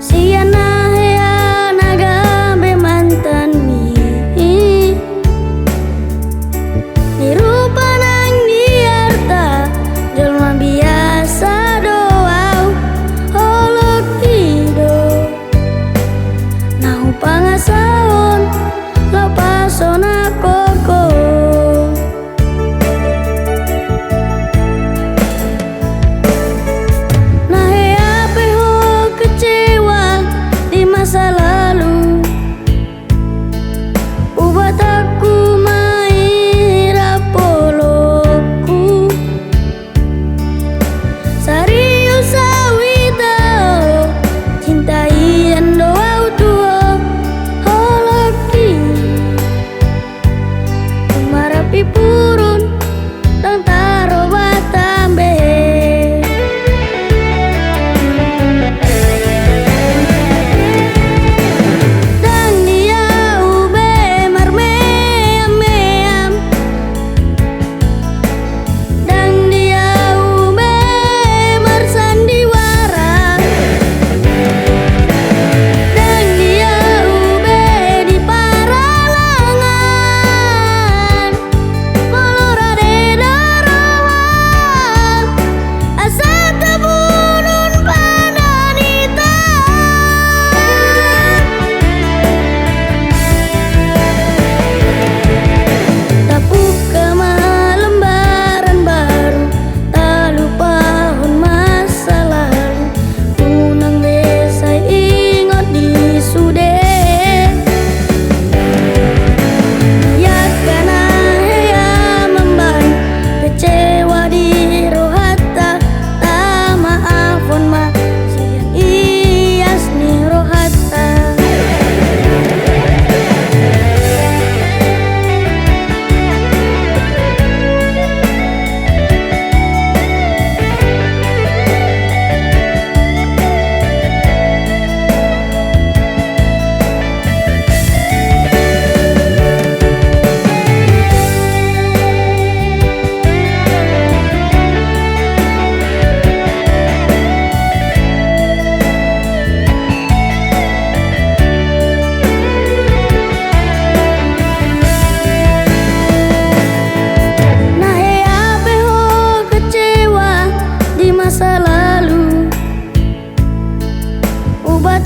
Siana hea naga be mantan mi ni rupa nang diarta jelma biasa doau holok tido nahu pangasaon lo pasona koko nah hea peho kecewa di masa lalu ubat aku maira poloku serius awita cintai ando au tuo holoki marapi purun tang taro batambe dan dia ube marmeam meam dan dia ube marsandiwara dan dia ube di paralangan molorade darawan asa tabunun pandanita tapuk ke lembaran baru tak lupa hon masa lalu unang besai ingot di sude ya kana hea memban kecewa di rohata tak maafon ma siang ias ni rohata nah hea peho kecewa di masa lalu ubat